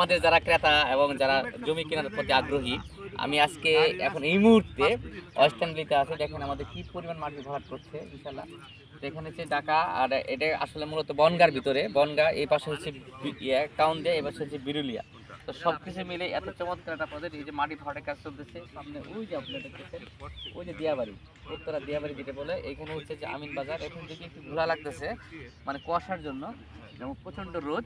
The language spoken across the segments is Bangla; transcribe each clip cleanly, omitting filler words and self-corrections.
আমাদের যারা ক্রেতা এবং যারা জমি কেনার প্রতি আগ্রহী, আমি আজকে এখন এই মুহূর্তে ওয়েস্টার্ন বিলিতে আছে। দেখেন আমাদের কি পরিমাণ মাটি ভরাট করছে ইনশাল্লাহ। তো এখানে হচ্ছে ঢাকা, আর এটা আসলে মূলত বনগার ভিতরে, বনগা এই পাশে হচ্ছে টাউন দিয়ে, এই পাশে হচ্ছে বিরুলিয়া। তো সব কিছু মিলে এত চমৎকার একটা প্রজেক্ট। এই যে মাটি ভরাটের কাজ চলতেছে সামনে, ওই যে আপনারা দেখতেছেন ওই যে দিয়াবাড়ি, উত্তরা দিয়াবাড়ি যেটা বলে, এখানে হচ্ছে যে আমিন বাজার। এখন যদি একটু ঘোরা লাগতেছে মানে কুয়াশার জন্য এবং প্রচণ্ড রোদ,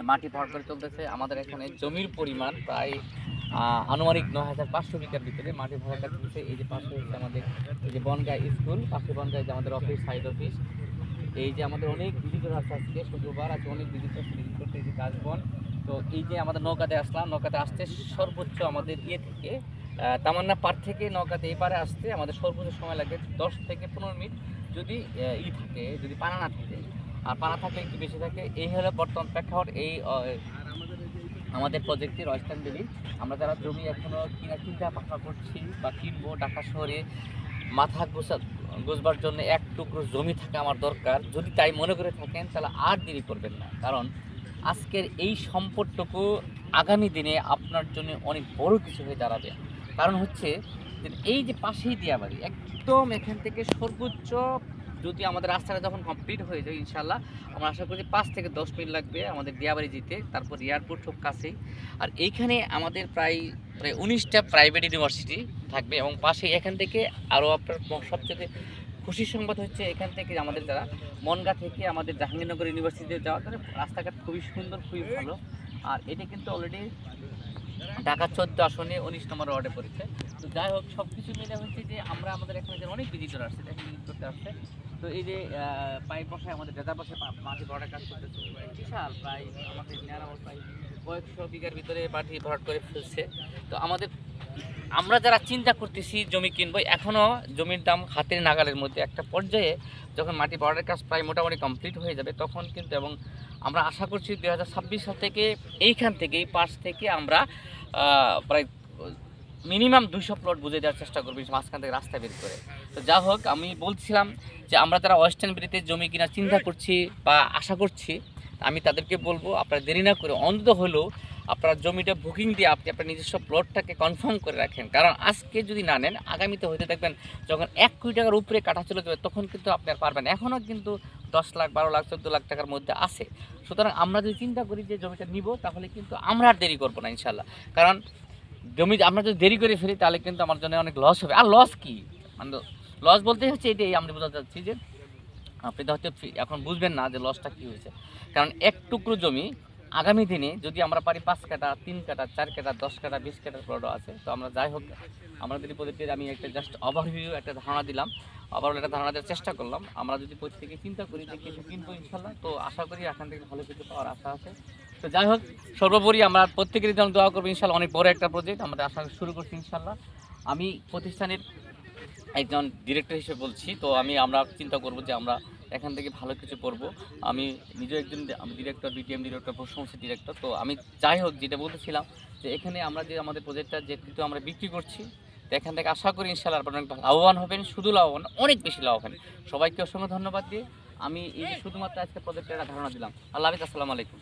মাটি ভরাট করে চলতেছে। আমাদের এখানে জমির পরিমাণ প্রায় আনুমানিক ৯,৫০০ বিঘার ভিতরে মাটি ভরাট চলছে। এই যে পাশে হচ্ছে আমাদের এই যে বনগাঁ স্কুল, পাশে বনগাঁ যে আমাদের অফিস, সাইড অফিস। এই যে আমাদের অনেক ভিজিটর আছে, আজকে শুক্রবার আছে, অনেক ভিজিটর ভিজিট করতে এই যে কাশবন। তো এই যে আমাদের নৌকাতে আসলাম, নৌকাতে আসতে সর্বোচ্চ আমাদের থেকে তামান্না পার থেকে নৌকাতে এই পারে আসতে আমাদের সর্বোচ্চ সময় লাগে 10 থেকে 15 মিনিট, যদি থাকে, যদি পানা না থাকে। আর পানা থাকলে একটু বেশি থাকে। এই হলো বর্তমান প্রেক্ষাপট এই আমাদের প্রজেক্টের ওয়েস্টার্ন বিলি। আমরা যারা জমি এখনও চিন্তা ভাবনা করছি বা কিনবো, ঢাকা শহরে মাথা গোছবার জন্য এক টুকরো জমি থাকা আমার দরকার, যদি তাই মনে করে থাকেন তাহলে আর দেরি করবেন না। কারণ আজকের এই সম্পদটুকু আগামী দিনে আপনার জন্য অনেক বড় কিছু হয়ে দাঁড়াবে। কারণ হচ্ছে যে এই যে পাশেই দিয়াবাড়ি, একদম এখান থেকে সর্বোচ্চ, যদি আমাদের রাস্তাটা যখন কমপ্লিট হয়ে যায় ইনশাল্লাহ, আমরা আশা করি 5 থেকে 10 মিনিট লাগবে আমাদের দিয়াবাড়ি যেতে। তারপর এয়ারপোর্ট সব কাছেই। আর এইখানে আমাদের প্রায় 19টা প্রাইভেট ইউনিভার্সিটি থাকবে এবং পাশে এখান থেকে আরও আপনার সবচেয়ে খুশির সংবাদ হচ্ছে এখান থেকে আমাদের যারা মনগা থেকে আমাদের জাহাঙ্গীরনগর ইউনিভার্সিটিতে যাওয়ার জন্য রাস্তাঘাট খুবই সুন্দর, খুবই ভালো। আর এটা কিন্তু অলরেডি ঢাকা 14 আসনে 19 নম্বর ওয়ার্ডে পড়েছে। তো যাই হোক, সব কিছু মিলে হচ্ছে যে আমরা আমাদের এখানে যে অনেক ভিজিটর আসছে, দেখেন ভিজিট করতে আসছে। তো এই যে পাইপ বসায় আমাদের ডেটা বসে মাটি ভরাটের কাজ করতেছে বিশাল, প্রায় আমাদের নেয়ার প্রায় কয়েকশো বিঘার ভিতরে মাটি ভরাট করে ফেলছে। তো আমরা যারা চিন্তা করতেছি জমি কিনবো, এখনও জমির দাম হাতের নাগালের মধ্যে, একটা পর্যায়ে যখন মাটি ভরাটের কাজ প্রায় মোটামুটি কমপ্লিট হয়ে যাবে তখন কিন্তু, এবং আমরা আশা করছি 2026 সাল থেকে এইখান থেকে এই পাশ থেকে আমরা প্রায় মিনিমাম 200 প্লট বুঝে দেওয়ার চেষ্টা করবো মাঝখান থেকে রাস্তা বের করে। তো যা হোক, আমি বলছিলাম যে আমরা যারা ওয়েস্টার্ন বিলিতে জমি কেনার চিন্তা করছি বা আশা করছি, আমি তাদেরকে বলবো আপনারা দেরি না করে অন্তত হলেও আপনারা জমিটা বুকিং দিয়ে আপনি আপনার নিজস্ব প্লটটাকে কনফার্ম করে রাখেন। কারণ আজকে যদি না নেন, আগামীতে হয়তো দেখবেন যখন 1 কোটি টাকার উপরে কাটা চলে যাবে তখন কিন্তু আপনি আর পারবেন। এখনও কিন্তু 10 লাখ, 12 লাখ, 14 লাখ টাকার মধ্যে আছে। সুতরাং আমরা যদি চিন্তা করি যে জমিটা নিব, তাহলে কিন্তু আমরা আর দেরি করবো না ইনশাল্লাহ। কারণ জমি আমরা যদি দেরি করে ফেলি তাহলে কিন্তু আমার জন্য অনেক লস হবে। আর লস কি, মানে লস বলতে হচ্ছে এটাই আমরা বোঝাতে চাচ্ছি যে আপনি তো হয়তো এখন বুঝবেন না যে লসটা কী হয়েছে। কারণ এক টুকরো জমি আগামী দিনে যদি আমরা পারি 5 কাঠা, 3 কাঠা, 4 কাঠা, 10 কাঠা, 20 কাঠার প্লটও আছে। তো আমরা যাই হোক, আমাদের প্রজেক্টের আমি একটা জাস্ট ওভারভিউ একটা ধারণা দিলাম, ওভারঅল একটা ধারণা দেওয়ার চেষ্টা করলাম। আমরা যদি প্রত্যেকে চিন্তা করি যে কিছু কিনবো ইনশাল্লাহ, তো আশা করি এখান থেকে ভালো কিছু পাওয়ার আশা আছে। তো যাই হোক, সর্বোপরি আমরা প্রত্যেকেরই জন্য দোয়া করবো ইনশাল্লাহ। অনেক বড় একটা প্রজেক্ট আমাদের আশা শুরু করছি ইনশাল্লাহ। আমি প্রতিষ্ঠানের একজন ডিরেক্টর হিসেবে বলছি, তো আমরা চিন্তা করব যে আমরা এখান থেকে ভালো কিছু করবো। আমি নিজেও একজন ডিরেক্টর, বিটিএম ডিরেক্টর, প্রশংসা ডিরেক্টর। তো আমি যাই হোক, যেটা বলতেছিলাম যে এখানে আমরা যে আমাদের প্রজেক্টটা যে কিন্তু আমরা বিক্রি করছি, তো এখান থেকে আশা করি ইনশাআল্লাহ আপনারা অনেক লাভবান হবেন, শুধু লাভবান, অনেক বেশি লাভবান। সবাইকে অসংখ্য ধন্যবাদ দিয়ে আমি এই যে শুধুমাত্র আজকে প্রজেক্টের একটা ধারণা দিলাম। আল্লাহ হাফেজ, আসসালামু আলাইকুম।